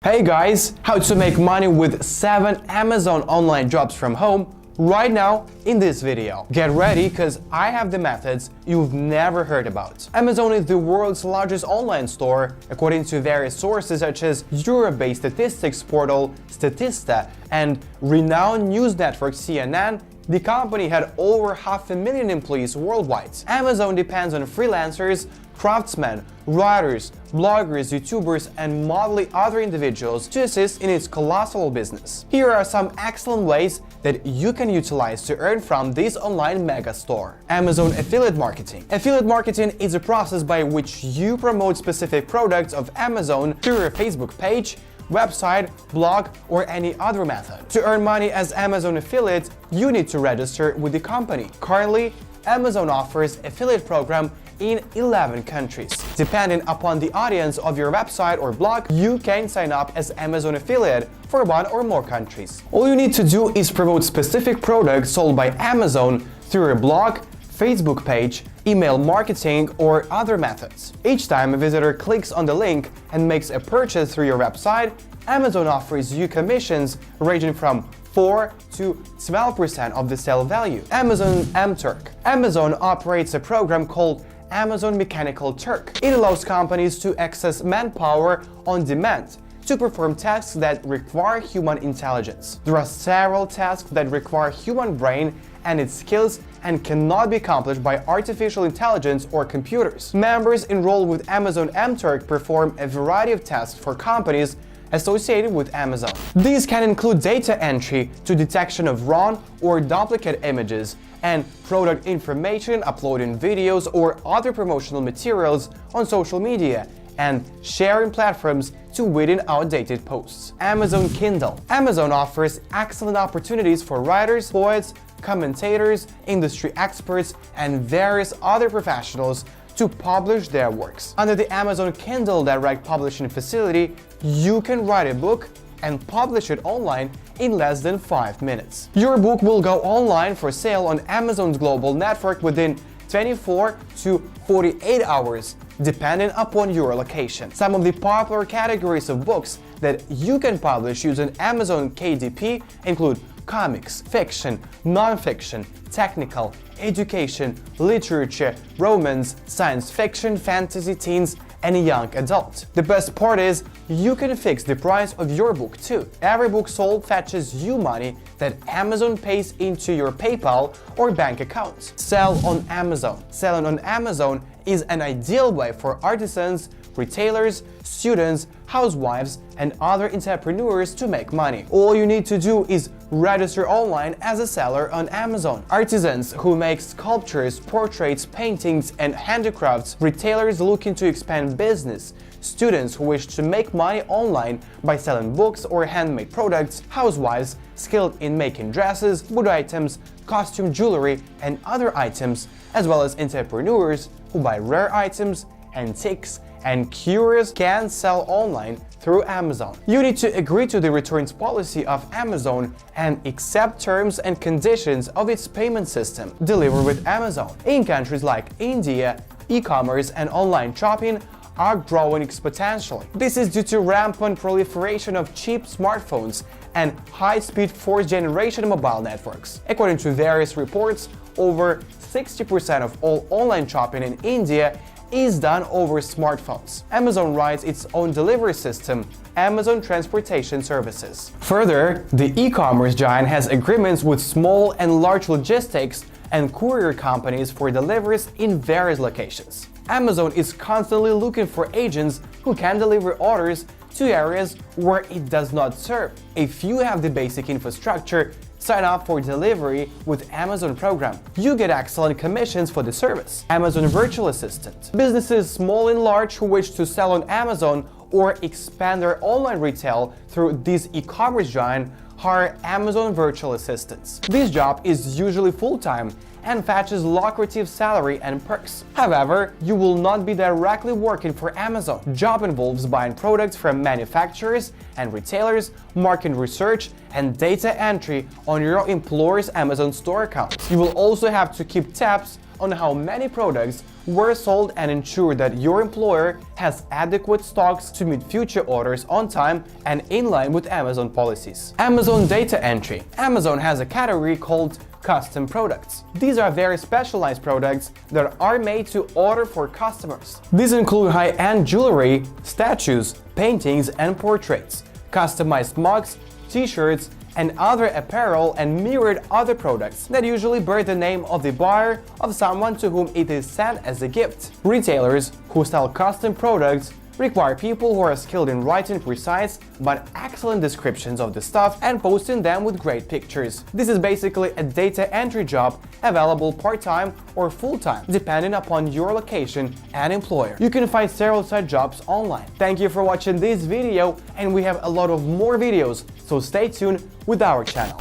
Hey guys, how to make money with 7 Amazon online jobs from home right now in this video. Get ready, because I have the methods you've never heard about. Amazon is the world's largest online store, according to various sources such as Europe-based statistics portal Statista and renowned news network CNN. The company had over 500,000 employees worldwide. Amazon depends on freelancers, craftsmen, writers, bloggers, YouTubers, and mostly other individuals to assist in its colossal business. Here are some excellent ways that you can utilize to earn from this online mega store. Amazon affiliate marketing. Affiliate marketing is a process by which you promote specific products of Amazon through your Facebook page, website, blog, or any other method. To earn money as Amazon affiliate, you need to register with the company. Currently, Amazon offers affiliate program in 11 countries. Depending upon the audience of your website or blog, you can sign up as Amazon affiliate for one or more countries. All you need to do is promote specific products sold by Amazon through your blog, Facebook page, email marketing, or other methods. Each time a visitor clicks on the link and makes a purchase through your website, Amazon offers you commissions ranging from 4 to 12% of the sale value. Amazon Turk. Amazon operates a program called Amazon Mechanical Turk. It allows companies to access manpower on demand to perform tasks that require human intelligence. There are several tasks that require human brain and its skills and cannot be accomplished by artificial intelligence or computers. Members enrolled with Amazon Turk perform a variety of tasks for companies associated with Amazon. These can include data entry to detection of wrong or duplicate images and product information, uploading videos or other promotional materials on social media, and sharing platforms to weed outdated posts. Amazon Kindle. Amazon offers excellent opportunities for writers, poets, commentators, industry experts, and various other professionals to publish their works. Under the Amazon Kindle Direct Publishing facility, you can write a book and publish it online in less than 5 minutes. Your book will go online for sale on Amazon's global network within 24 to 48 hours, depending upon your location. Some of the popular categories of books that you can publish using Amazon KDP include comics, fiction, non-fiction, technical, education, literature, romance, science fiction, fantasy, teens, and young adult. The best part is you can fix the price of your book too. Every book sold fetches you money that Amazon pays into your PayPal or bank account. Sell on Amazon. Selling on Amazon is an ideal way for artisans, retailers, students, housewives, and other entrepreneurs to make money. All you need to do is register online as a seller on Amazon. Artisans who make sculptures, portraits, paintings, and handicrafts, retailers looking to expand business, students who wish to make money online by selling books or handmade products, housewives skilled in making dresses, wood items, costume jewelry, and other items, as well as entrepreneurs who buy rare items, antiques, and curious can sell online through Amazon. You need to agree to the returns policy of Amazon and accept terms and conditions of its payment system. Deliver with Amazon. In countries like India, e-commerce and online shopping are growing exponentially. This is due to rampant proliferation of cheap smartphones and high-speed fourth-generation mobile networks. According to various reports, over 60% of all online shopping in India is done over smartphones. Amazon runs its own delivery system, Amazon Transportation Services. Further, the e-commerce giant has agreements with small and large logistics and courier companies for deliveries in various locations. Amazon is constantly looking for agents who can deliver orders to areas where it does not serve. If you have the basic infrastructure, sign up for delivery with Amazon program. You get excellent commissions for the service. Amazon Virtual Assistant. Businesses small and large who wish to sell on Amazon or expand their online retail through this e-commerce giant hire Amazon Virtual Assistants. This job is usually full-time and fetches lucrative salary and perks. However, you will not be directly working for Amazon. Job involves buying products from manufacturers and retailers, market research, and data entry on your employer's Amazon store account. You will also have to keep tabs on how many products were sold and ensure that your employer has adequate stocks to meet future orders on time and in line with Amazon policies. Amazon data entry. Amazon has a category called custom products. These are very specialized products that are made to order for customers. These include high-end jewelry, statues, paintings, and portraits, customized mugs, t-shirts, and other apparel and myriad other products that usually bear the name of the buyer of someone to whom it is sent as a gift. Retailers who sell custom products require people who are skilled in writing precise but excellent descriptions of the stuff and posting them with great pictures. This is basically a data entry job available part-time or full-time, depending upon your location and employer. You can find several such jobs online. Thank you for watching this video, and we have a lot of more videos, so stay tuned with our channel.